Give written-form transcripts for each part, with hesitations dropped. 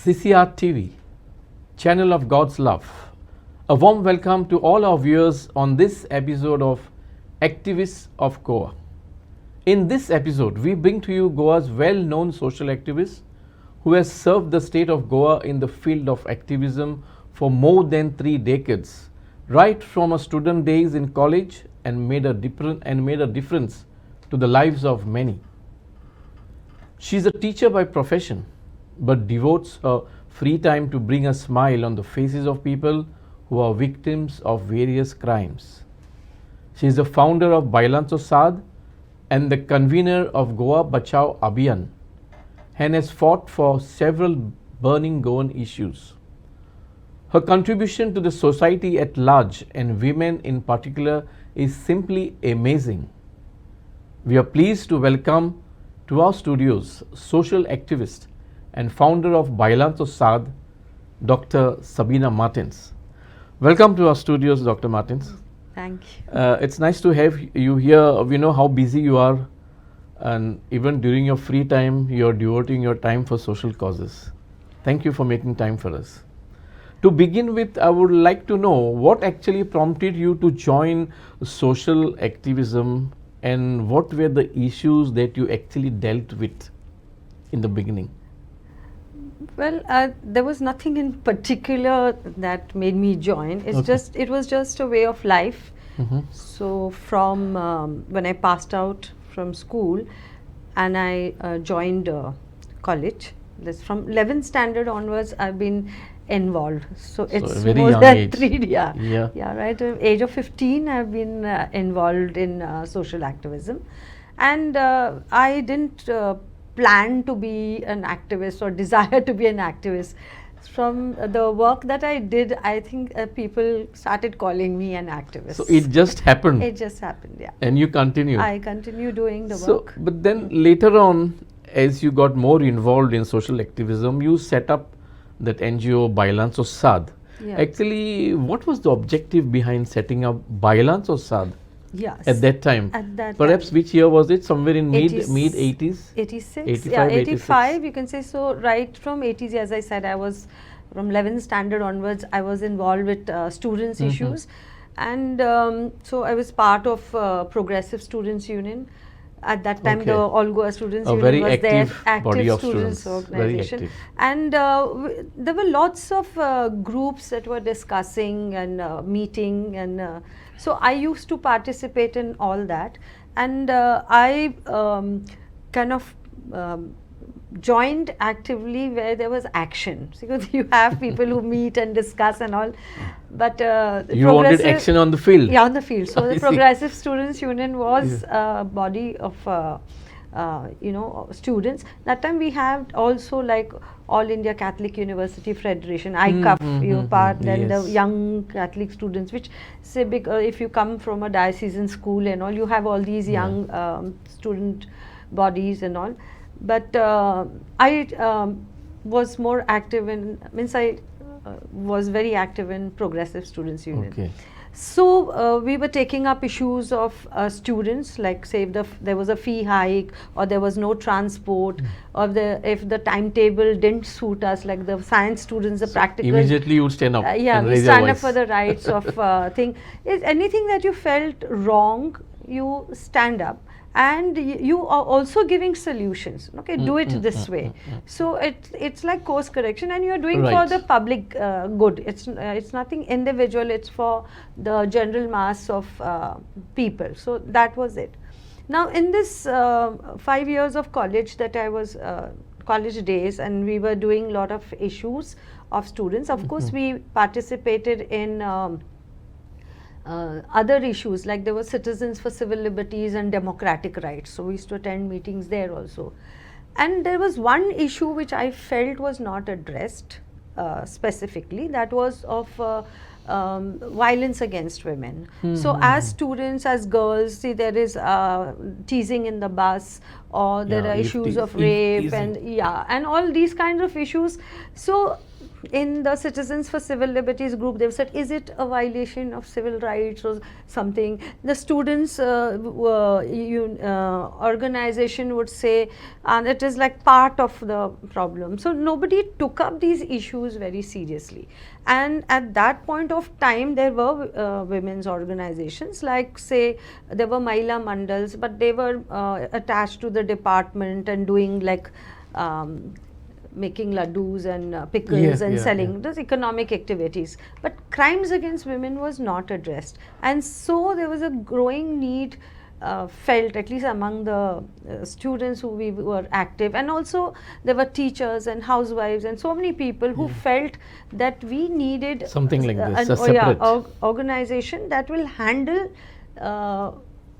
CCR TV, channel of God's love. A warm welcome to all our viewers on this episode of Activists of Goa. In this episode, we bring to you Goa's well-known social activist who has served the state of Goa in the field of activism for more than 3 decades, right from her student days in college and made a difference to the lives of many. She is a teacher by profession, but devotes her free time to bring a smile on the faces of people who are victims of various crimes. She is the founder of Bailancho Saad and the convener of Goa Bachao Abhiyan, and has fought for several burning Goan issues. Her contribution to the society at large and women in particular is simply amazing. We are pleased to welcome to our studios social activist and founder of Bailancho Saad, Dr. Sabina Martins. Welcome to our studios, Dr. Martins. Thank you. It's nice to have you here. We know how busy you are, and even during your free time, you're devoting your time for social causes. Thank you for making time for us. To begin with, I would like to know what actually prompted you to join social activism and what were the issues that you actually dealt with in the beginning? Well, there was nothing in particular that made me join. It was just a way of life. So from when I passed out from school and I joined college, this from 11th standard onwards I've been involved. So it's very more young than age. 3, Yeah. age of 15 I've been involved in social activism, and I didn't plan to be an activist or desire to be an activist. From the work that I did, I think people started calling me an activist. So it just happened. It just happened, yeah. And you continue. I continue doing the work. But then later on, as you got more involved in social activism, you set up that NGO Bailancho Saad. Yeah. Actually, what was the objective behind setting up Bailancho Saad Yes. at that time? At that Perhaps time. which year was it? Somewhere in mid 80s. 80s? 86, 85, yeah, 86. 85 you can say. So right from 80s, as I said, I was from 11th standard onwards, I was involved with students issues, and so I was part of Progressive Students Union. At that time, the All Goa Students Union very was there, active body of students students, very organization, active. and there were lots of groups that were discussing and meeting, and so I used to participate in all that, and I kind of joined actively where there was action, because you have people who meet and discuss and all, but You wanted action on the field. yeah, on the field. So I the see. Progressive Students Union was a body of students. That time we had also like All India Catholic University Federation, ICUF, part, then yes. the young Catholic students, which say if you come from a diocesan school and all, you have all these young student bodies and all. But I was more active in, I was very active in Progressive Students Union. Okay. So we were taking up issues of students, like say if there was a fee hike, or there was no transport, or if the timetable didn't suit us, like the science students, the practical. Immediately you would stand up. Yeah, and we raise your stand up voice. for the rights of thing. Is anything that you felt wrong, you stand up. And you are also giving solutions. Okay, do it this way. So it's like course correction, and you are doing for the public good. It's nothing individual. It's for the general mass of people. So that was it. Now in this 5 years of college that I was college days, and we were doing a lot of issues of students. Of course, we participated in. Other issues, like there were Citizens for Civil Liberties and Democratic Rights, so we used to attend meetings there also. And there was one issue which I felt was not addressed specifically, that was of violence against women. So as students, as girls, see there is teasing in the bus, or there are issues of rape, and and all these kinds of issues. So in the Citizens for Civil Liberties group, they've said, is it a violation of civil rights or something? The students organization would say, and it is like part of the problem. So nobody took up these issues very seriously. And at that point of time, there were women's organizations, like say there were Mahila Mandals, but they were attached to the department and doing like making laddus and pickles and selling those economic activities. But crimes against women was not addressed. And so there was a growing need felt, at least among the students who we were active, and also there were teachers and housewives and so many people who felt that we needed something like this, a separate organization that will handle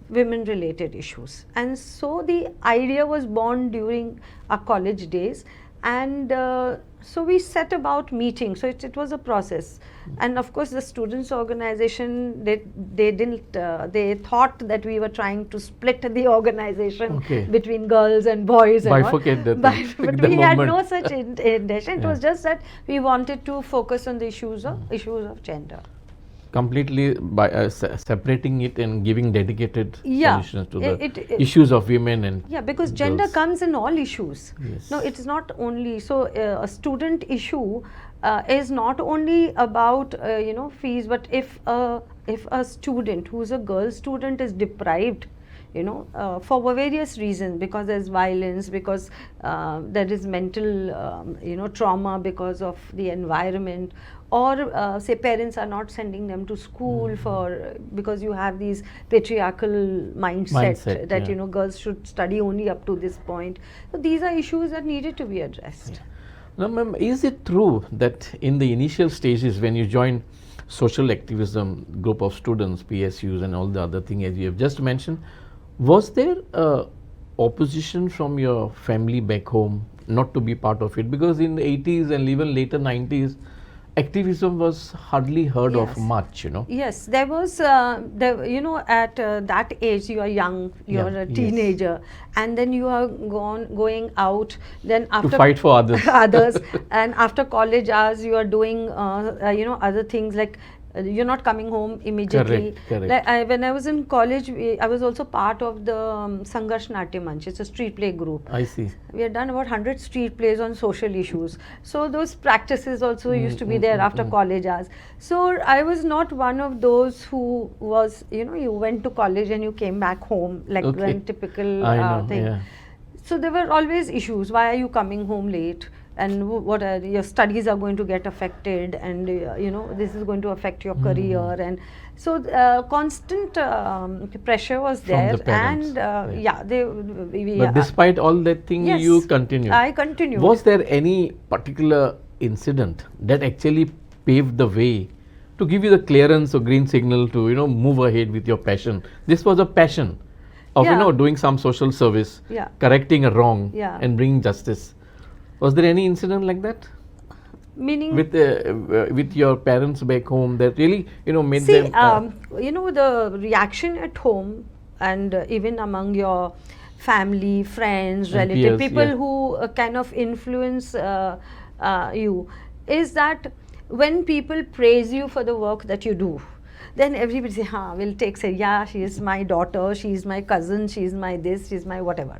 women related issues. And so the idea was born during our college days, and so we set about meeting. So it was a process. And of course the students organization, they thought that we were trying to split the organization between girls and boys and bifurcate the but we had no such intention. It was just that we wanted to focus on the issues of gender. Completely by separating it and giving dedicated solutions to the issues of women and because girls. Gender comes in all issues. Yes. No, it's not only so a student issue is not only about fees, but if a student who's a girl student is deprived, for various reasons, because there's violence, because there is mental trauma because of the environment, or say parents are not sending them to school because you have these patriarchal mindset that girls should study only up to this point. So these are issues that needed to be addressed. Now ma'am, is it true that in the initial stages when you joined social activism group of students, PSUs and all the other things as you have just mentioned, was there opposition from your family back home not to be part of it? Because in the 80s and even later 90s, activism was hardly heard of much, Yes, there was, at that age you are young, you are a teenager, and then you are going out, then after to fight for others. And after college hours you are doing, other things like you're not coming home immediately. Correct. Like when I was in college, I was also part of the Sangharsh Natya Manch. It's a street play group. I see. We had done about 100 street plays on social issues. So those practices also used to be there after college hours. So I was not one of those who was, you went to college and you came back home, like one typical thing. Yeah. So there were always issues. Why are you coming home late? And what are your studies are going to get affected, and this is going to affect your career, and so constant pressure was there. From the parents, and but despite all that thing, you continued. I continued. Was there any particular incident that actually paved the way to give you the clearance or green signal to move ahead with your passion? This was a passion of doing some social service, correcting a wrong, and bringing justice. Was there any incident like that? Meaning with your parents back home that really made them the reaction at home and even among your family, friends, relatives, people who kind of influence you, is that when people praise you for the work that you do, then everybody say, yeah, she is my daughter, she is my cousin, she is my this, she is my whatever,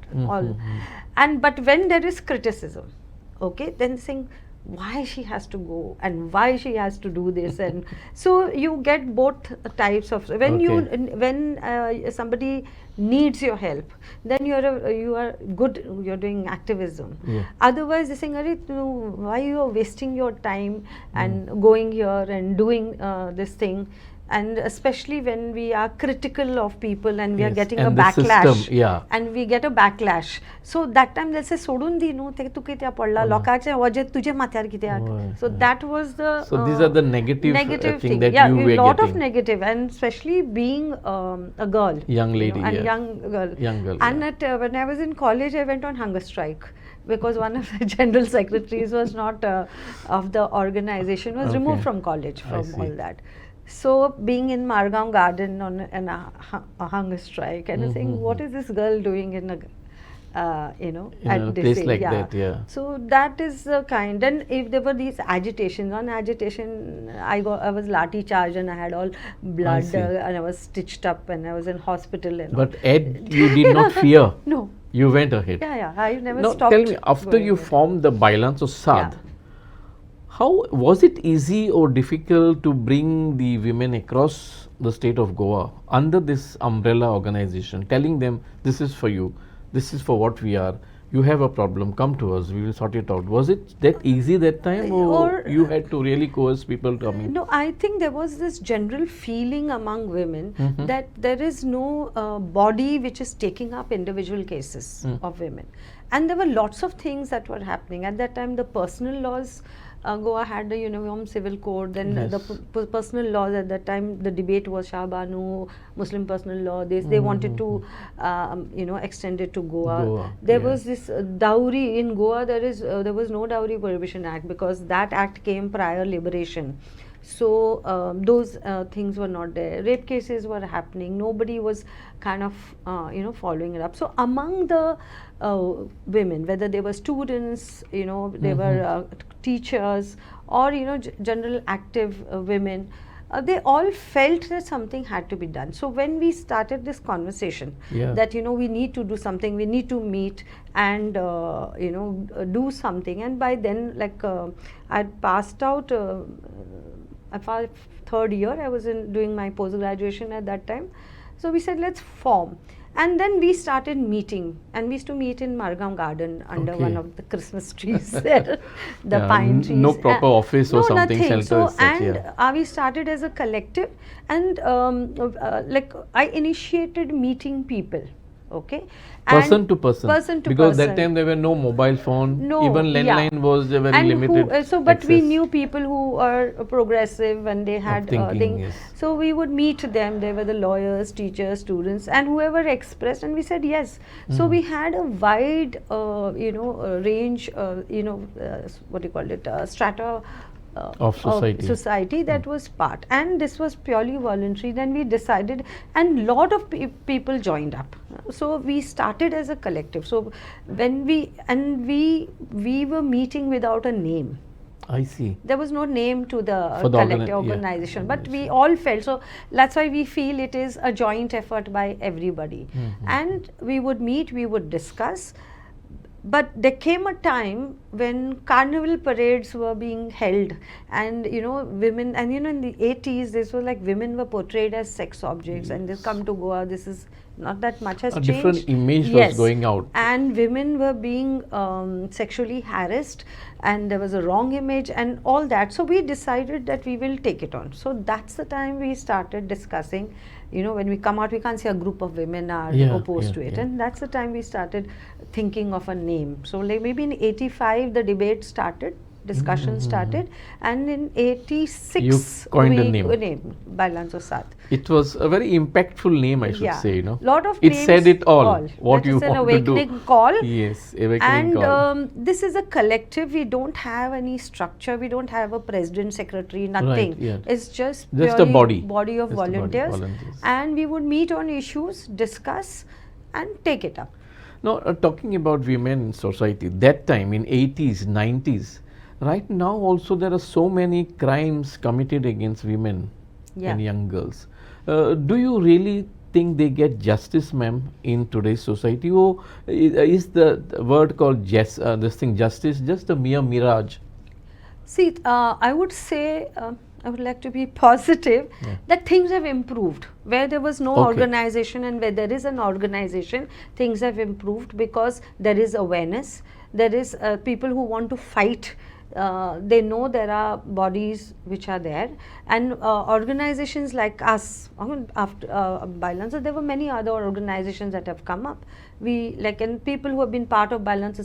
but when there is criticism, then saying why she has to go and why she has to do this, and so you get both types of when somebody needs your help, then you are good, you're doing activism. Otherwise they're saying, why you are wasting your time and going here and doing this thing. And especially when we are critical of people and we are getting a backlash, and we get a backlash, so that time they'll say, sodun di no te tu kite padla lokache waje tuje matyar kite. So that was the so these are the negative thing that you were getting. A lot of negative, and especially being a girl, young lady, and young girl. And when I was in college, I went on hunger strike because one of the general secretaries was not of the organization, was removed from college from all that. So being in Margaon Garden on a hunger strike and saying, what is this girl doing in a In a place like that, yeah. So that is the kind. And if there were these agitations, on agitation, I was lathi charged and I had all blood see. and I was stitched up and I was in hospital. But Ed, you did not fear. No. You went ahead. Yeah. I never Now stopped. tell me, after you going formed the Bailans of Sad, Yeah. how was it easy or difficult to bring the women across the state of Goa under this umbrella organization, telling them this is for you, this is for what we are, you have a problem, come to us, we will sort it out. Was it that easy that time, or you had to really coerce people to come? No, I think there was this general feeling among women Mm-hmm. that there is no body which is taking up individual cases of women. And there were lots of things that were happening. At that time, the personal laws, Goa had the Uniform Civil Code, then Yes. the personal laws at that time, the debate was Shah Banu, Muslim personal law, they wanted to, extend it to Goa. There was this dowry in Goa, there was no Dowry Prohibition Act because that act came prior liberation. So those things were not there. Rape cases were happening. Nobody was kind of, following it up. So among the women, whether they were students, they were teachers, or general active women, they all felt that something had to be done. So when we started this conversation, Yeah. that we need to do something, we need to meet and do something. And by then, like I'd passed out. Third year, I was doing my post graduation at that time. So we said, let's form. And then we started meeting, and we used to meet in Margam Garden under Okay. one of the Christmas trees there, the Yeah, pine trees. no proper office or no, something, nothing. shelter So, as such, and yeah. we started as a collective, and I initiated meeting people. Okay, Person to person. Person to because person. that time there were no mobile phone. No, Even yeah. landline was a very And limited. but we access. knew people who are progressive and they had thinking, things. yes. So we would meet them. They were the lawyers, teachers, students, and whoever expressed, and we said yes. So we had a wide, range, what do you call it, strata. Of society. That was part, and this was purely voluntary. Then we decided, and lot of people joined up. So we started as a collective. So when we were meeting without a name. I see. There was no name to the For the collective yeah. organization, but we all felt, so that's why we feel it is a joint effort by everybody. And we would meet, we would discuss. But there came a time when carnival parades were being held, and women, and in the 80s, this was like women were portrayed as sex objects, and they come to Goa. This is not that much has A changed. different image Yes. was going out. And women were being sexually harassed, and there was a wrong image and all that. So we decided that we will take it on. So that's the time we started discussing. When we come out, we can't say a group of women are opposed to it. Yeah. And that's the time we started thinking of a name. So like maybe in 85, the debate started, discussion started, and in 86, You coined a we name. Bailans of Saath. It was a very impactful name, I should Yeah. say. Lot of it names, said it all. What That you is an want to do. awakening call. Yes, awakening And call. this is a collective. We don't have any structure. We don't have a president, secretary, nothing. Right, yeah. It's just Just a purely body. body of Just a body, volunteers. volunteers. And we would meet on issues, discuss, and take it up. Now, talking about women in society, that time in 80s, 90s, right now also there are so many crimes committed against women and young girls. Do you really think they get justice, ma'am, in today's society? Or is the word called justice just a mere mirage? See, I would say, I would like to be positive that things have improved. Where there was no organization and where there is an organization, things have improved because there is awareness. There is people who want to fight. They know there are bodies which are there, and organizations like us, after Bailans, there were many other organizations that have come up. And people who have been part of Bailans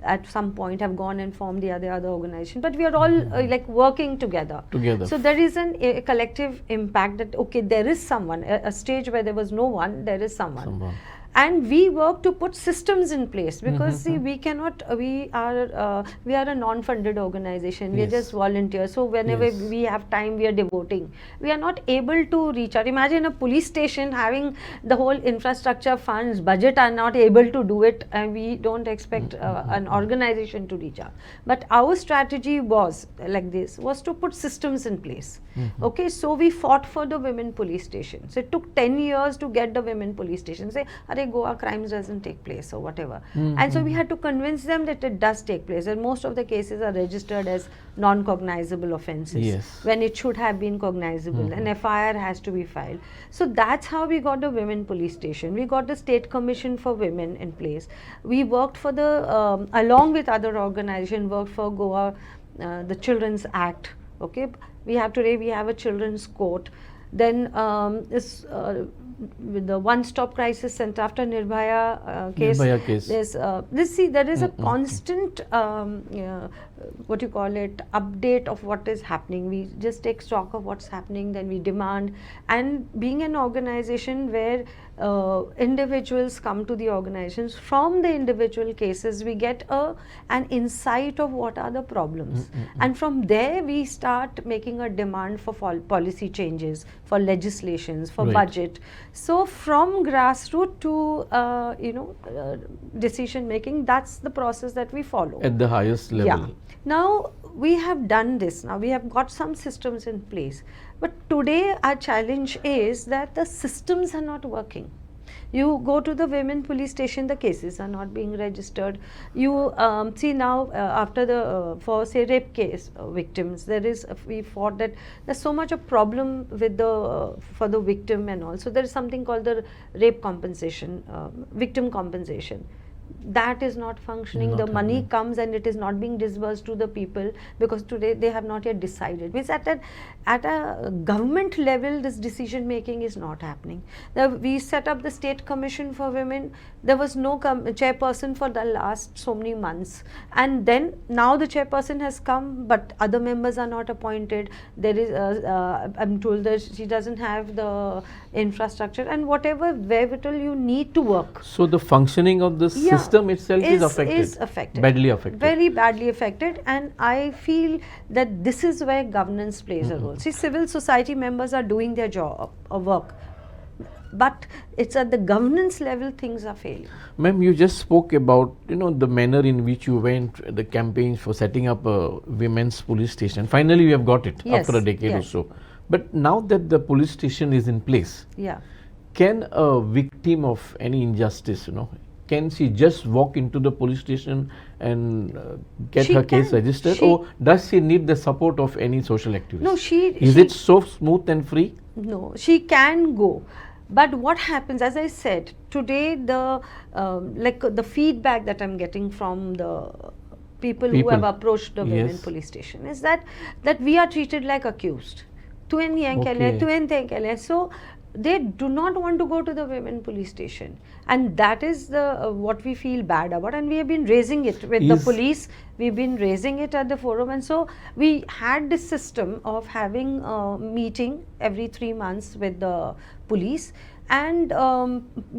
at some point have gone and formed the other organization, but we are all working together. So there is a collective impact that there is someone, a stage where there was no one, there is someone. and we work to put systems in place, because see, we cannot, we are a non-funded organization, we are Yes. just volunteers, so whenever Yes. we have time, we are devoting. We are not able to reach out. Imagine a police station having the whole infrastructure, funds, budget, are not able to do it, and we don't expect an organization to reach out. But our strategy was like this, was to put systems in place. Okay, so we fought for the women police stations. It took 10 years to get the women police stations. Say, "Arey, Goa crimes doesn't take place," or whatever. And so we had to convince them that it does take place, and most of the cases are registered as non-cognizable offences, Yes. when it should have been cognizable. An FIR has to be filed. So that's how we got the women police station. We got the State Commission for Women in place. We worked for the, along with other organizations, worked for Goa, the Children's Act. Okay, we have a children's court. Then with the one-stop crisis center after Nirbhaya case. Nirbhaya case. There is a constant what you call it, update of what is happening. We just take stock of what's happening, then we demand. And being an organization where individuals come to the organizations, from the individual cases we get an insight of what are the problems, and from there we start making a demand for policy changes, for legislations, for Right. budget. So from grassroots to decision making, that's the process that we follow. At the highest level. Yeah. Now we have done this. Now we have got some systems in place. But today our challenge is that the systems are not working. You go to the women police station, the cases are not being registered. You see now after the for say rape case victims, we fought that there's so much a problem with the for the victim, and also there is something called the rape compensation, victim compensation. That is not functioning. Not The money happening. comes and it is not being disbursed to the people, because today they have not yet decided. Means at a government level, this decision making is not happening. We set up the State Commission for Women. There was no chairperson for the last so many months, and then now the chairperson has come, but other members are not appointed. There is I'm told that she doesn't have the infrastructure and whatever wherewithal you need to work. So the functioning of the Yeah, system itself is affected. Is affected. Badly affected. Very badly affected, and I feel that this is where governance plays a role. See, civil society members are doing their job or work, but it's at the governance level things are failing. Ma'am, you just spoke about the manner in which you went, the campaigns for setting up a women's police station. Finally, we have got it Yes, after a decade or yes. so. But now that the police station is in place, Yeah. can a victim of any injustice, can she just walk into the police station and get She her case can. registered, or does she need the support of any social activist? No, Is it so smooth and free? No, she can go. But what happens, as I said, today the the feedback that I'm getting from the people who have approached the women Yes. police station is that we are treated like accused. Okay. So they do not want to go to the women police station, and that is the what we feel bad about, and we have been raising it with the police. We've been raising it at the forum, and so we had this system of having a meeting every 3 months with the police. And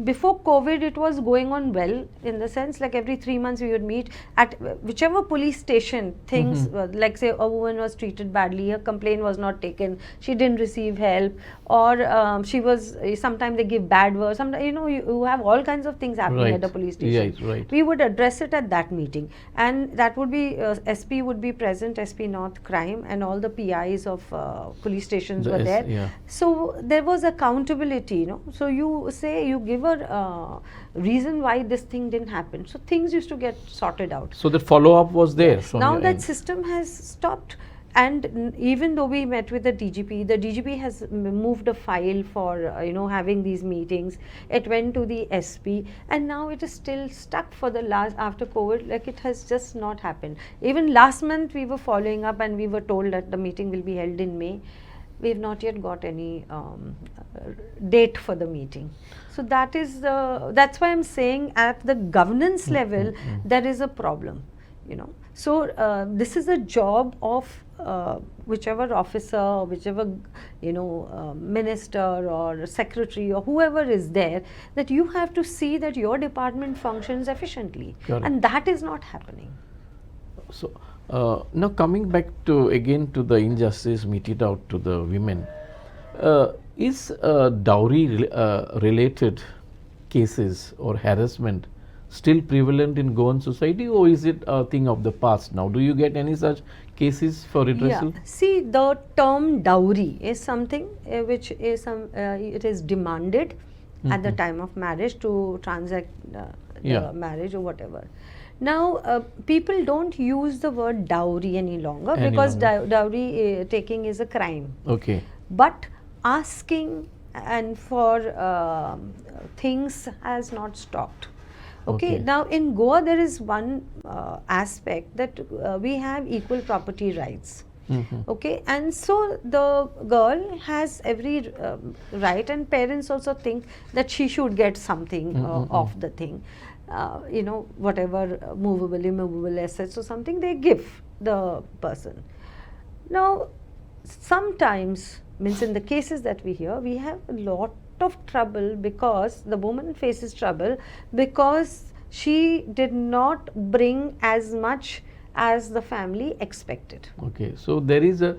before COVID, it was going on well, in the sense like every 3 months we would meet at whichever police station things, like say a woman was treated badly, her complaint was not taken, she didn't receive help, or she was, sometimes they give bad words, sometimes you have all kinds of things happening at the police station. Yes, right. We would address it at that meeting, and that would be SP would be present, SP North Crime, and all the PIs of police stations were there. Yeah. So there was accountability, So you say, you give a reason why this thing didn't happen. So things used to get sorted out. So the follow-up was there. From Now your that end. system has stopped. And even though we met with the DGP has moved a file for having these meetings. It went to the SP, and now it is still stuck for the last, after COVID, like it has just not happened. Even last month we were following up, and we were told that the meeting will be held in May. We have not yet got any date for the meeting. So that's why I'm saying at the governance level there is a problem. So this is a job of whichever officer, whichever minister or secretary or whoever is there, that you have to see that your department functions efficiently, Correct. and that is not happening. So now coming back to again to the injustice meted out to the women, is dowry related cases or harassment still prevalent in Goan society, or is it a thing of the past now? Do you get any such cases for redressal? Yeah. See, the term dowry is something which is it is demanded at the time of marriage to transact the marriage or whatever. Now, people don't use the word dowry any longer because dowry taking is a crime. Okay. But asking and for things has not stopped. Okay. Now in Goa there is one aspect that we have equal property rights. Okay, and so the girl has every right, and parents also think that she should get something of the thing. Whatever movable, immovable assets or something they give the person. Now, sometimes, means in the cases that we hear, we have a lot of trouble because the woman faces trouble because she did not bring as much as the family expected. Okay, so there is a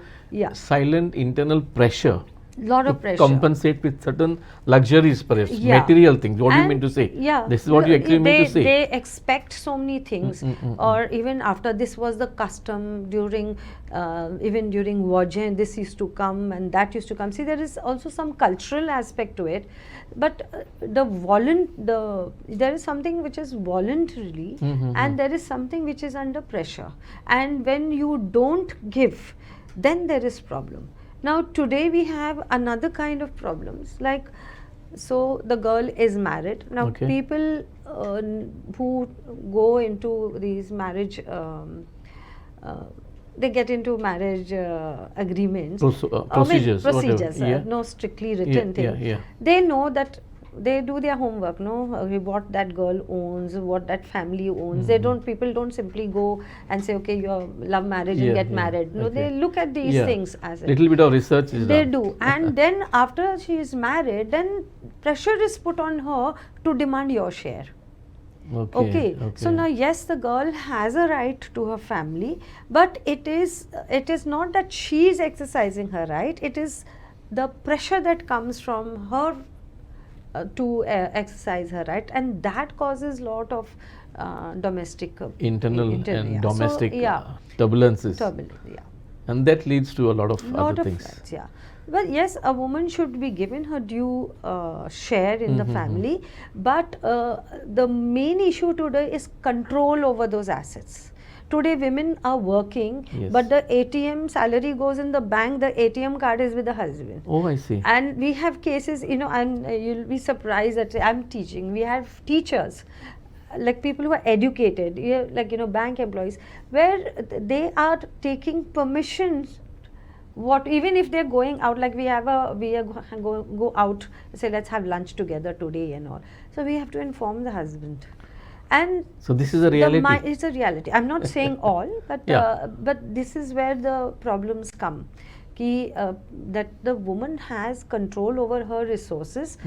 silent internal pressure. Lot of pressure. Compensate with certain luxuries, perhaps material things. What do you mean to say? Yeah, this is what you actually mean to say. They expect so many things, or even after this was the custom during even during Vajen, this used to come and that used to come. See, there is also some cultural aspect to it, but there is something which is voluntarily, and there is something which is under pressure. And when you don't give, then there is problem. Now today we have another kind of problems, like, so the girl is married. Now people who go into these marriage, they get into marriage agreements, procedures, no strictly written thing. They know that they do their homework, what that girl owns, what that family owns. People don't simply go and say, okay, you love marriage and get married. No, they look at these things as little bit of research is they do. And then after she is married, then pressure is put on her to demand your share. Okay. So now, yes, the girl has a right to her family, but it is not that she is exercising her right. It is the pressure that comes from her to exercise her right, and that causes lot of domestic internal and domestic turbulences. And that leads to a lot of other things. Fights, well, yes, a woman should be given her due share in the family, but the main issue today is control over those assets. Today women are working, but the ATM salary goes in the bank, the ATM card is with the husband. Oh, I see. And we have cases, and you'll be surprised that I'm teaching. We have teachers, like people who are educated, bank employees, where they are taking permissions. Even if they're going out, like we go out, say let's have lunch together today and all. So we have to inform the husband. And so this is a reality. It's a reality. I'm not saying all, but this is where the problems come. That the woman has control over her resources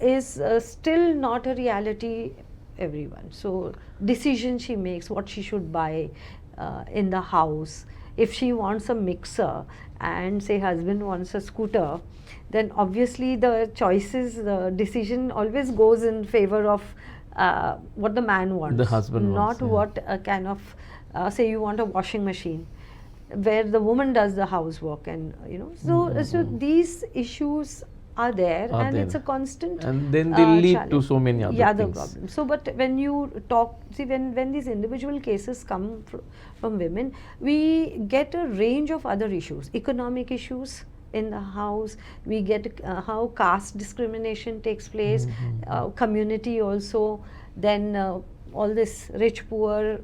is still not a reality everyone. So decision she makes, what she should buy in the house. If she wants a mixer and say husband wants a scooter, then obviously the decision always goes in favor of what the man wants, the husband wants, not what kind of say you want a washing machine, where the woman does the housework, and so these issues are there, and it's a constant, and then they lead challenge to so many other things. Problems. So, but when you talk, see, when these individual cases come from women, we get a range of other issues, economic issues in the house. We get how caste discrimination takes place, community also, then all this rich poor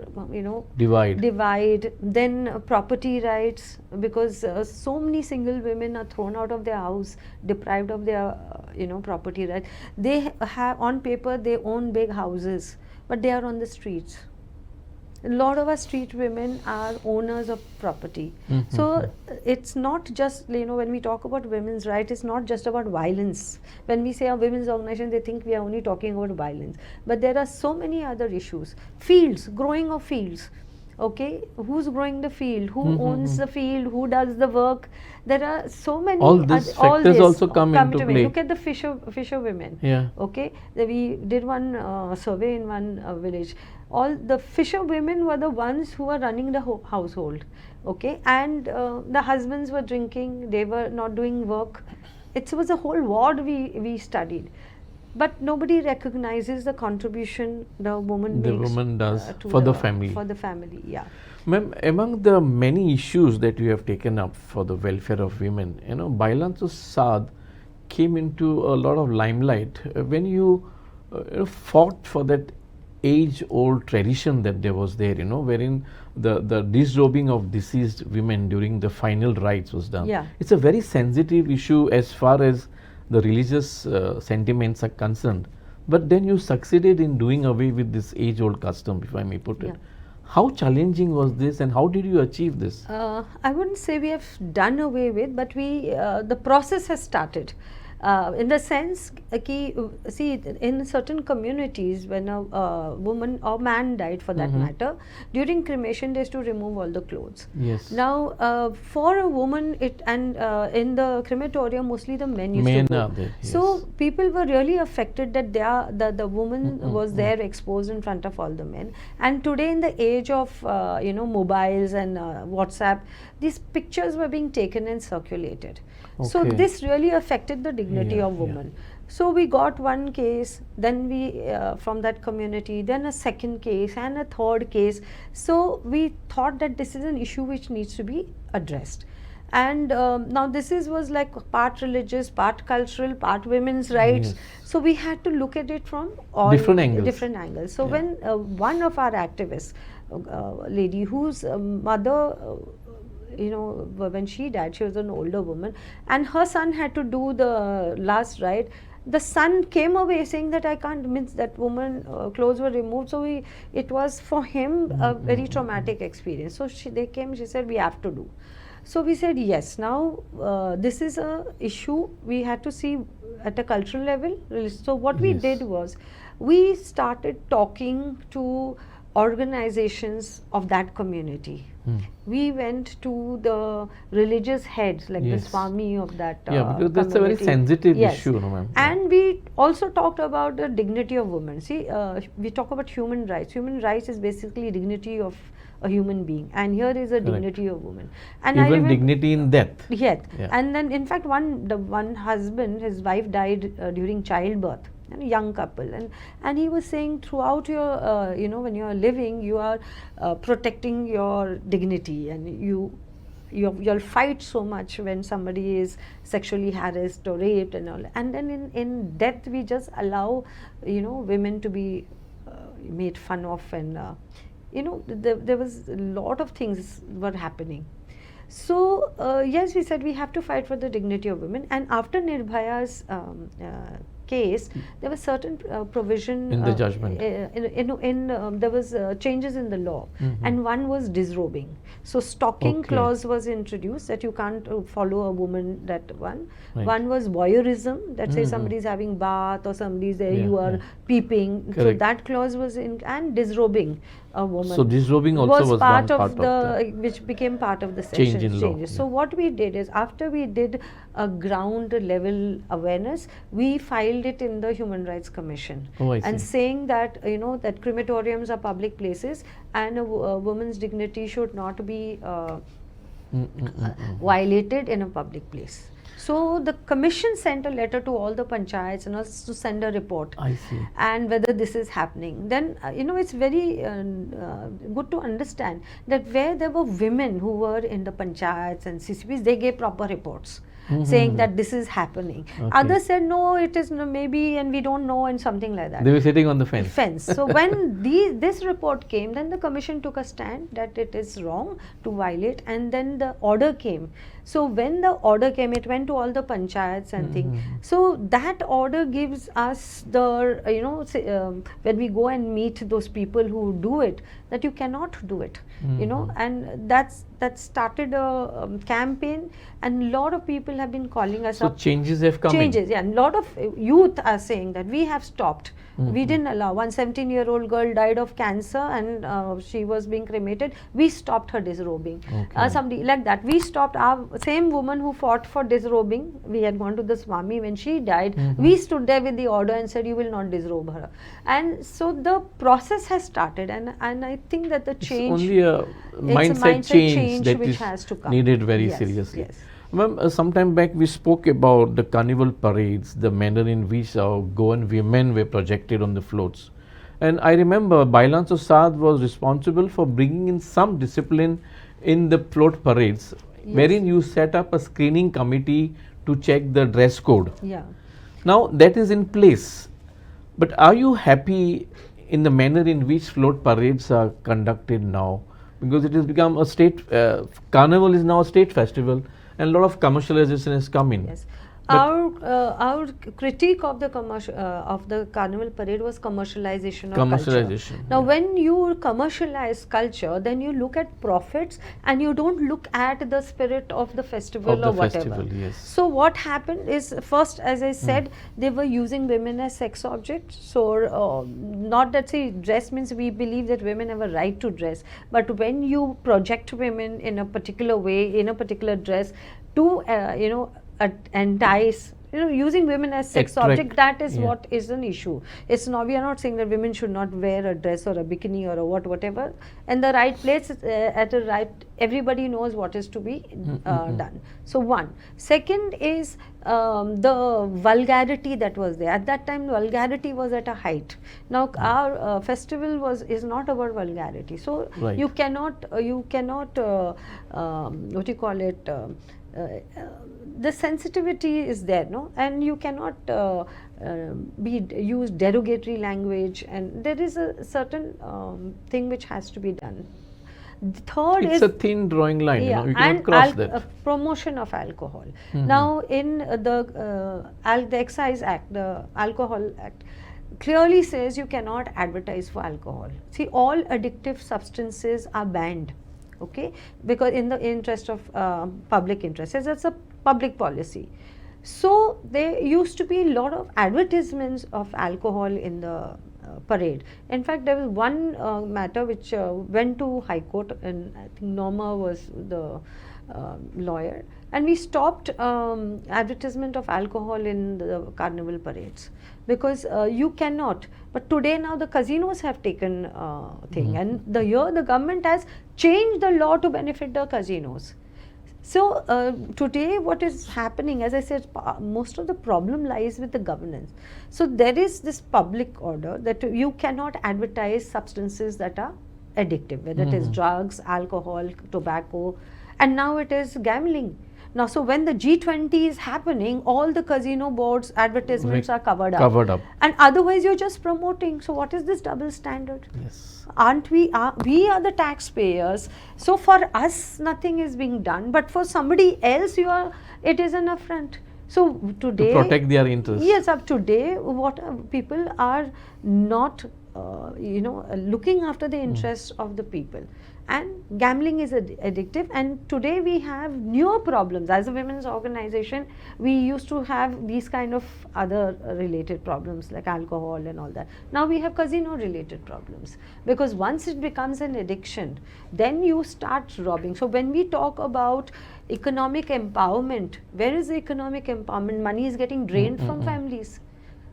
divide, then property rights, because so many single women are thrown out of their house, deprived of their property rights. They have, on paper they own big houses, but they are on the streets. A lot of our street women are owners of property. Mhm. So it's not just, when we talk about women's rights, it's not just about violence. When we say a women's organization, they think we are only talking about violence. But there are so many other issues. Fields, growing of fields. Okay, who's growing the field? Who owns the field? Who does the work? There are so many. All these factors this also come into to play. Look at the fisher women. Yeah. Okay, we did one survey in one village. All the fisher women were the ones who were running the household. Okay, and the husbands were drinking. They were not doing work. It was a whole ward we studied. But nobody recognizes the contribution the woman does to for the family. For the family, yeah. Ma'am, among the many issues that you have taken up for the welfare of women, Bailan to Saad came into a lot of limelight when you fought for that age-old tradition that there was there, wherein the disrobing of deceased women during the final rites was done. Yeah. It's a very sensitive issue as far as the religious sentiments are concerned. But then you succeeded in doing away with this age-old custom, if I may put it. Yeah. How challenging was this, and how did you achieve this? I wouldn't say we have done away with, but the process has started. In the sense, see, in certain communities, when a woman or man died for that matter, during cremation they used to remove all the clothes. Yes. Now, for a woman, in the crematorium, mostly the men used to go. Are there, yes. So people were really affected that the woman was there exposed in front of all the men. And today, in the age of mobiles and WhatsApp, these pictures were being taken and circulated. So Okay. this really affected the dignity of women. So we got one case, then we from that community, then a second case and a third case. So we thought that this is an issue which needs to be addressed. And now this was like part religious, part cultural, part women's rights. Yes. So we had to look at it from all Different angles. different angles. So when one of our activists, lady whose mother, when she died, she was an older woman, and her son had to do the last rite. The son came away saying that I can't, means that woman clothes were removed. So it was for him a very traumatic experience. So they came, she said, we have to do. So we said yes. Now this is a issue we had to see at a cultural level. So what we did was we started talking to organizations of that community. We went to the religious heads, like the Swami of that because that's a very sensitive issue, ma'am. And we also talked about the dignity of women. See, we talk about human rights. Human rights is basically dignity of a human being, and here is a dignity of woman. And even dignity in death. Yes, and then in fact, one husband, his wife died during childbirth. A young couple, and he was saying throughout your when you are living, you are protecting your dignity, and you'll fight so much when somebody is sexually harassed or raped and all. And then in death we just allow women to be made fun of, and there was a lot of things were happening. So yes, we said we have to fight for the dignity of women. And after Nirbhaya's case, there was certain provision in the judgment. There was changes in the law, and one was disrobing. So stalking clause was introduced, that you can't follow a woman, that one. One was voyeurism, that say somebody is having bath or somebody is there, you are peeping. Correct. So that clause was in, and disrobing a woman. So disrobing also was part one of the which became part of the change in law. changes. So what we did is, after we did a ground level awareness, we filed it in the Human Rights Commission, and saying that that crematoriums are public places, and a woman's dignity should not be violated in a public place. So the commission sent a letter to all the panchayats and us to send a report. I see. And whether this is happening. Then it's very good to understand that where there were women who were in the panchayats and CCPs, they gave proper reports. Saying that this is happening. Others said no, it is maybe, and we don't know, and something like that. They were sitting on the fence. So when this report came, then the commission took a stand that it is wrong to violate, and then the order came. So when the order came, it went to all the panchayats and thing. So that order gives us the, when we go and meet those people who do it, that you cannot do it, and that started a campaign, and a lot of people have been calling us So up. changes have come in. Changes, yeah. And a lot of youth are saying that we have stopped. We didn't allow. One 17-year-old girl died of cancer, and she was being cremated. We stopped her disrobing. Okay. Somebody like that. We stopped. Our same woman who fought for disrobing, we had gone to the Swami when she died. We stood there with the order and said, you will not disrobe her. And so the process has started, and I think that the change, It's only a mindset change that which is has to come. needed very Yes, seriously. yes. Ma'am, sometime back we spoke about the carnival parades, the manner in which our Goan women were projected on the floats. And I remember Bailan Sad was responsible for bringing in some discipline in the float parades, wherein you set up a screening committee to check the dress code. Yeah. Now that is in place. But are you happy in the manner in which float parades are conducted now? Because it has become a state, Carnival is now a state festival, and a lot of commercialization has come in. Yes. But Our critique of the Carnival parade was commercialization of Commercialization, culture. Now, when you commercialize culture, then you look at profits and you don't look at the spirit of the festival Of the or whatever. festival, yes. So what happened is, first, as I said, they were using women as sex objects. So not that, say, dress means we believe that women have a right to dress, but when you project women in a particular way, in a particular dress, to entice, using women as sex Attract, object, that is yeah. what is an issue. It's not, we are not saying that women should not wear a dress or a bikini or a whatever. In the right place, at the right, everybody knows what is to be done. So one. Second is the vulgarity that was there. At that time, vulgarity was at a height. Now, our festival is not about vulgarity. So Right. you cannot what do you call it? The sensitivity is there, no, and you cannot use derogatory language, and there is a certain thing which has to be done. The third it's is a thin drawing line, yeah, you cannot and cross that. promotion of alcohol. Now, in the Excise Act, the Alcohol Act, clearly says you cannot advertise for alcohol. See, all addictive substances are banned. Okay, because in the interest of public interest, as it's a public policy. So there used to be a lot of advertisements of alcohol in the parade. In fact, there was one matter which went to High Court, and I think Norma was the lawyer, and we stopped advertisement of alcohol in the carnival parades, because you cannot. But today now the casinos have taken thing, and the government has changed the law to benefit the casinos. So today what is happening, as I said, most of the problem lies with the governance. So there is this public order that you cannot advertise substances that are addictive, whether it is drugs, alcohol, tobacco, and now it is gambling. Now, so when the G20 is happening, all the casino boards advertisements are covered up. And otherwise you're just promoting. So what is this double standard? Yes. Aren't we are the taxpayers? So for us nothing is being done, but for somebody else it is an affront. So today, to protect their interests. Yes, up today, what people are not looking after the interests of the people, and gambling is addictive. And today we have newer problems. As a women's organization, we used to have these kind of other related problems like alcohol and all that. Now we have casino related problems, because once it becomes an addiction, then you start robbing. So when we talk about economic empowerment, where is the economic empowerment? Money is getting drained from families.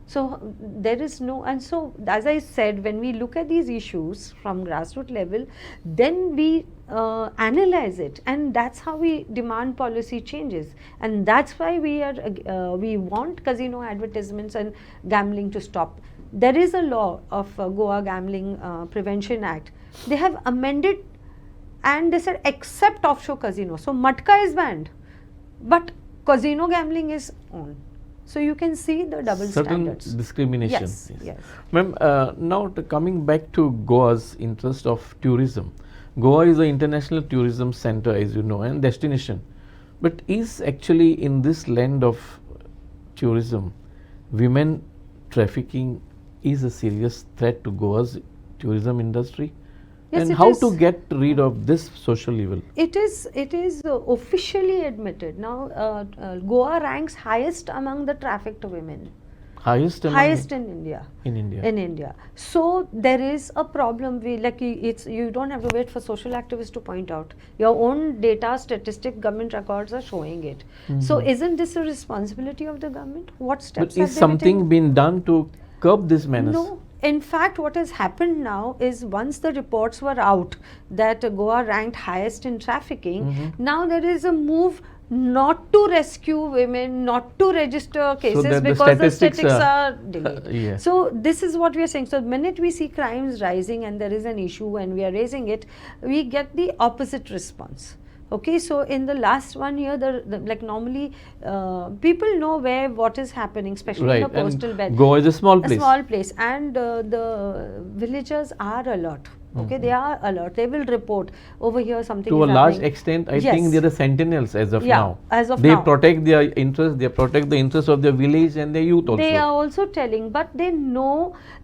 So there is no, and so as I said, when we look at these issues from grassroots level, then we analyze it, and that's how we demand policy changes. And that's why we want casino advertisements and gambling to stop. There is a law of Goa Gambling Prevention Act. They have amended, and they said except offshore casino. So Matka is banned, but casino gambling is on. So you can see the double standards. Certain discrimination. Yes. Ma'am, now coming back to Goa's interest of tourism. Goa is an international tourism center, as you know, and destination. But is actually in this land of tourism, women trafficking is a serious threat to Goa's tourism industry? Yes, And it how is. to get rid of this social evil? It is officially admitted now. Goa ranks highest among the trafficked women. Highest among Highest in India. in India. In India. So there is a problem. You don't have to wait for social activists to point out. Your own data, statistic, government records are showing it. So isn't this a responsibility of the government? What steps But have is they something taken? been done to curb this menace? No. In fact, what has happened now is once the reports were out that Goa ranked highest in trafficking, now there is a move not to rescue women, not to register cases that the because the statistics statistics are- are delayed. yeah. So this is what we are saying. So the minute we see crimes rising and there is an issue and we are raising it, we get the opposite response. Okay, so in the last 1 year, like normally people know where what is happening, especially Right. in the coastal And belt. Goa is a small A place. small place, and the villagers are alert. Okay, they are alert. They will report over here something To a is large happening. extent, I Yes. think they are the sentinels as of Yeah, now. as of they now. protect their interests, they protect the interests of their village and their youth also. They are also telling, but they know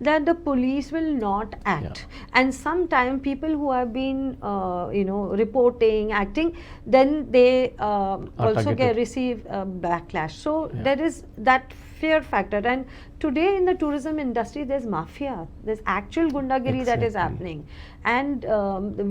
that the police will not act. And sometimes people who have been, reporting, acting, then they also targeted. receive backlash. So there is that fear factor. And today in the tourism industry, there's mafia, there's actual gundagiri that is Exactly. happening, and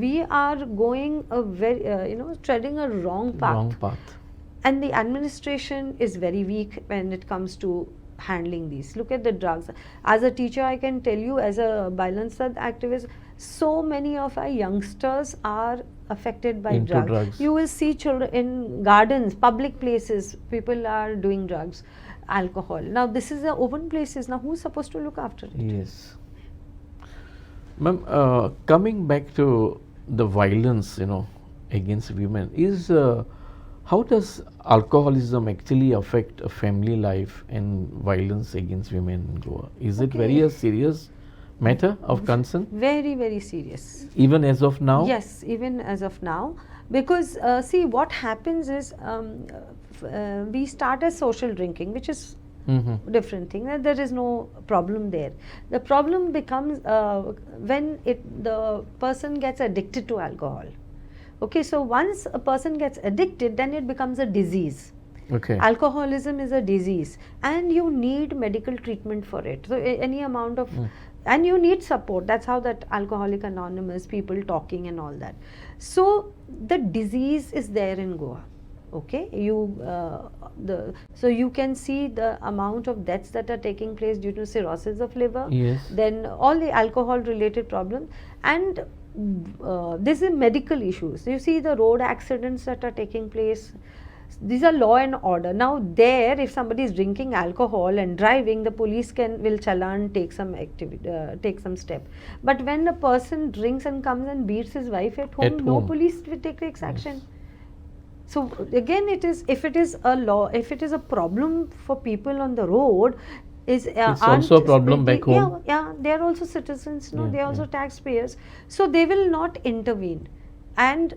we are going a very, treading a wrong path. Wrong path. And the administration is very weak when it comes to handling these. Look at the drugs. As a teacher, I can tell you, as a violence activist, so many of our youngsters are affected by Into drugs. You will see children in gardens, public places, people are doing drugs, alcohol. Now this is the open places. Now who's supposed to look after it? Yes. Ma'am, coming back to the violence, against women, how does alcoholism actually affect a family life and violence against women in Goa? Is it very a serious matter of concern, Very, very serious. even as of now? Yes, even as of now, because see what happens is we start as social drinking, which is different thing. There is no problem there. The problem becomes when the person gets addicted to alcohol. Okay, so once a person gets addicted, then it becomes a disease. Okay. Alcoholism is a disease, and you need medical treatment for it. So any amount of and you need support. That's how that Alcoholic Anonymous, people talking and all that. So the disease is there in Goa. Okay, so you can see the amount of deaths that are taking place due to cirrhosis of liver. Yes. Then all the alcohol related problems, and this is medical issues. You see the road accidents that are taking place. These are law and order. Now there, if somebody is drinking alcohol and driving, the police will challan, take some step. But when a person drinks and comes and beats his wife at home, no home. police will takes action. So again, if it is a problem for people on the road, it's also a problem back home. Yeah, they are also citizens. No, Yeah, they are also taxpayers. So they will not intervene. And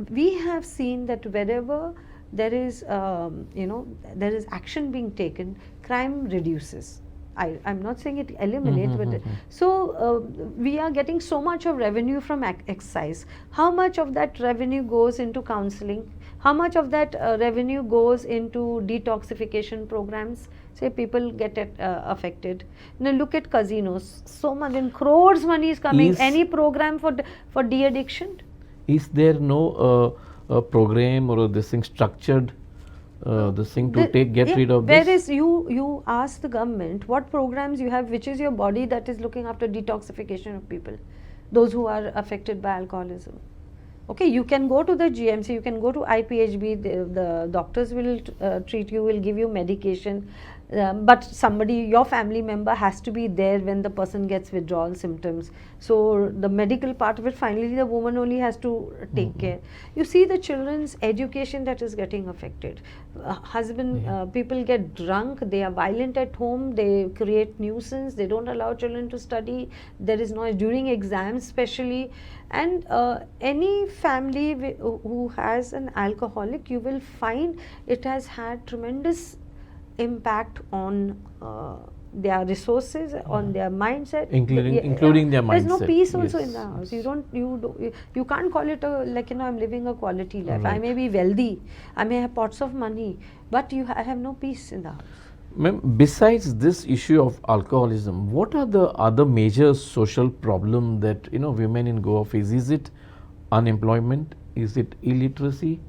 we have seen that wherever there is, there is action being taken, crime reduces. I'm not saying it eliminates, but so we are getting so much of revenue from excise. How much of that revenue goes into counseling? How much of that revenue goes into detoxification programs? Say people get affected. Now look at casinos. So much in crores money is coming. Any program for de-addiction? Is there no program or this thing structured? This thing to get rid of this? Where is you ask the government what programs you have, which is your body that is looking after detoxification of people, those who are affected by alcoholism. Okay, you can go to the GMC, you can go to IPHB, the doctors will treat you, will give you medication. But somebody, your family member has to be there when the person gets withdrawal symptoms. So the medical part of it, finally the woman only has to take care. You see the children's education that is getting affected. People get drunk, they are violent at home, they create nuisance, they don't allow children to study, there is noise during exams especially. And any family who has an alcoholic, you will find it has had tremendous impact on their resources, on their mindset, including their mindset. There's no peace also Yes, in the house. yes. You can't call it I'm living a quality life. I Right. may be wealthy, I may have pots of money, but I have no peace in the house. Ma'am, besides this issue of alcoholism, what are the other major social problems that women in Goa face? Is it unemployment? Is it illiteracy?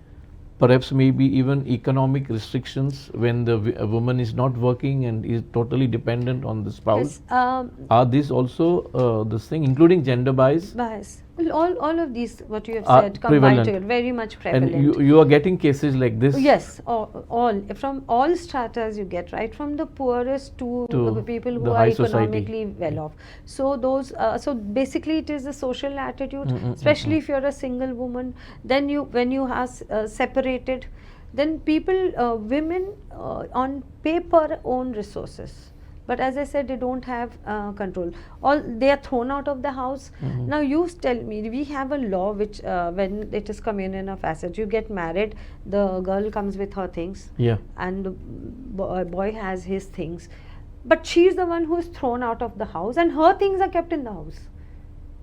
Perhaps maybe even economic restrictions when a woman is not working and is totally dependent on the spouse. Yes, Are these also this thing, including gender bias? bias. All of these, what you have Are said, combined prevalent. together, very much prevalent. And you are getting cases like this? Yes, all from all stratas you get, right from the poorest to the people who the are high society. economically well off. So those, so basically it is the social attitude, especially if you're a single woman. Then when you are separated, then people, women on paper own resources. But as I said, they don't have control. They are thrown out of the house. Now you tell me, we have a law which when it is communion of assets, you get married, the girl comes with her things, Yeah. and the boy has his things. But she is the one who is thrown out of the house, and her things are kept in the house.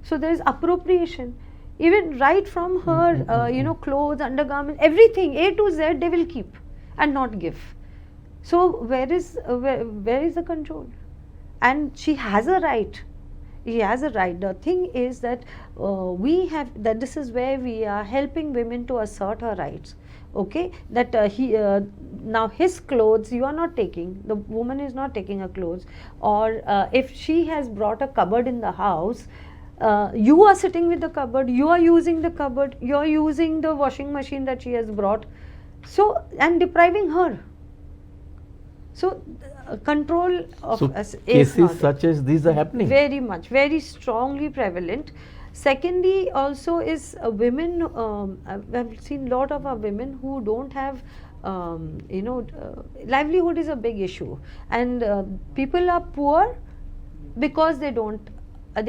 So there is appropriation. Even right from her, clothes, undergarments, everything, A to Z, they will keep and not give. So where is the control? And she has a right. He has a right. The thing is that this is where we are helping women to assert her rights. Okay, that now his clothes you are not taking. The woman is not taking her clothes, or if she has brought a cupboard in the house. You are sitting with the cupboard, you are using the cupboard, you are using the washing machine that she has brought, so, and depriving her. So control of So us is cases not such as these are happening? very much, very strongly prevalent. Secondly, also is women, I've seen a lot of our women who don't have, livelihood is a big issue, and people are poor because they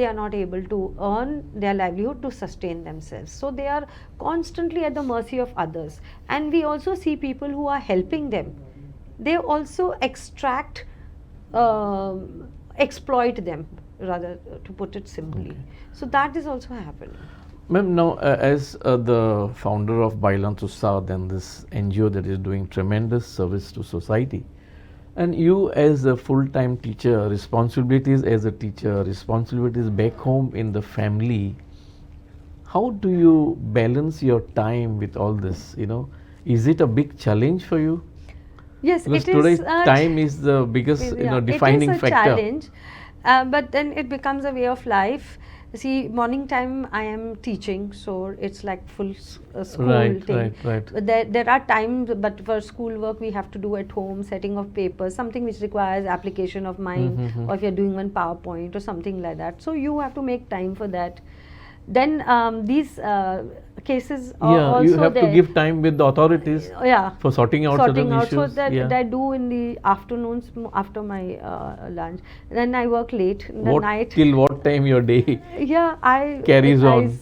are not able to earn their livelihood to sustain themselves. So they are constantly at the mercy of others. And we also see people who are helping them. They also exploit them, rather, to put it simply. Okay. So that is also happening. Ma'am, now as the founder of Bailan Souza and this NGO that is doing tremendous service to society, and you as a full-time teacher, responsibilities as a teacher, responsibilities back home in the family, how do you balance your time with all this? Is it a big challenge for you? Yes, Because it today is. time is the biggest defining it is a factor. challenge, but then it becomes a way of life. See, morning time I am teaching, so it's like full school thing. Right. But there are times, but for school work we have to do at home, setting of papers, something which requires application of mind, or if you're doing one PowerPoint or something like that. So you have to make time for that. Then these cases are also you have to there. give time with the authorities for sorting out certain issues. So that I do in the afternoons after my lunch. Then I work late in the night. Till what time your day carries on?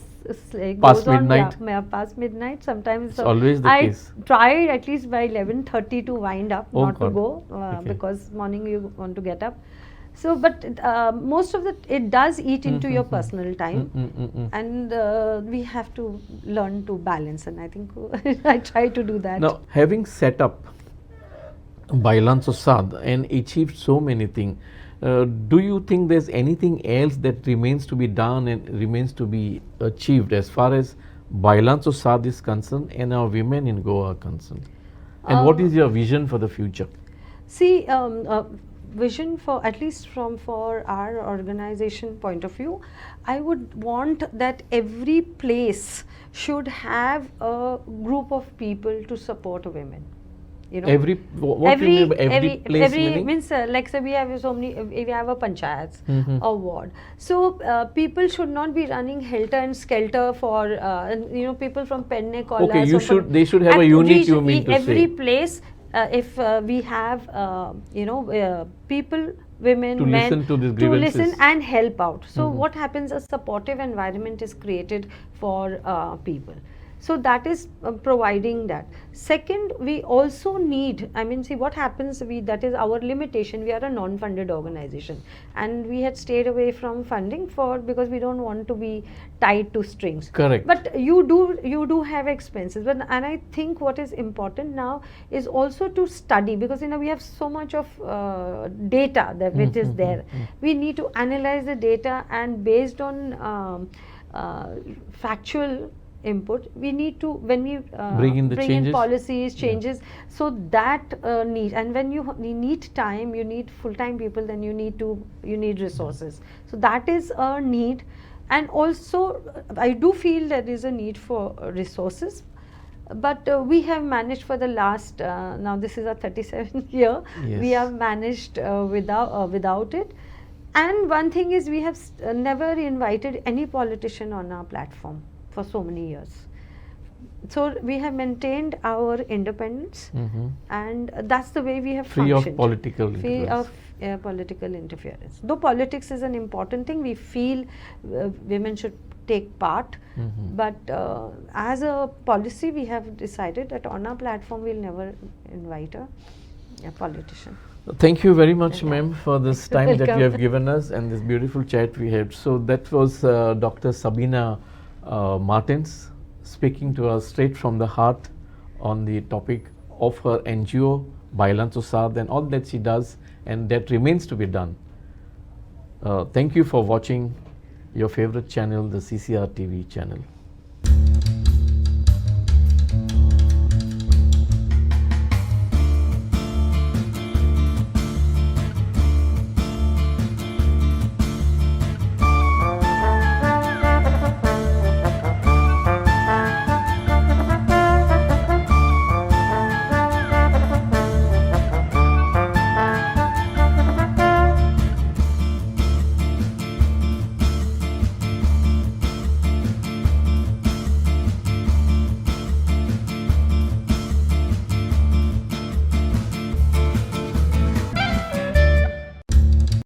Past midnight? Past midnight. Sometimes It's always the case. I try at least by 11:30 to wind up, not to God. go, Okay. because morning you want to get up. So, but most of it does eat into your personal time, and we have to learn to balance, and I think I try to do that. Now, having set up Bailan Souza and achieved so many things, do you think there's anything else that remains to be done and remains to be achieved as far as Bailan Souza is concerned and our women in Goa are concerned? And what is your vision for the future? See, vision for, at least for our organization point of view, I would want that every place should have a group of people to support women. you know. Every what do you mean by every place meaning? means like say we have so many, we have a panchayats Mhm. or ward. So people should not be running helter and skelter for and, you know, people from Penne, Kola. Okay, you so should. They should have and a unit. we You should- mean to every say? place if we have you know people, women, To men, listen to these to listen grievances. and help out. So Mhm. what happens, a supportive environment is created for people. So that is providing that. Second, we also need, I mean, see what happens, we, that is our limitation, we are a non-funded organization and we had stayed away from funding for, because we don't want to be tied to strings. Correct. But you do have expenses, but, and I think what is important now is also to study, because you know we have so much of data that which is there. We need to analyze the data, and based on factual input, we need to, when we Bring in the changes. policies, changes, so that need, and when you need time, you need full-time people, then you need resources. So that is a need. And also I do feel there is a need for resources, but we have managed for the last now this is our 37th year. Yes. We have managed without it. And one thing is, we have never invited any politician on our platform for so many years. So we have maintained our independence, Mhm. and that's the way we have Free of functioned. political Free influence. of political interference. Though politics is an important thing, we feel women should take part. Mhm. But as a policy, we have decided that on our platform we'll never invite a politician. Thank you very much, Yeah. ma'am, for this You're time that you welcome. have given us and this beautiful chat we had. So that was Dr. Sabina Martins speaking to us straight from the heart on the topic of her NGO, Bailan Susad, and all that she does and that remains to be done. Thank you for watching your favorite channel, the CCR TV channel.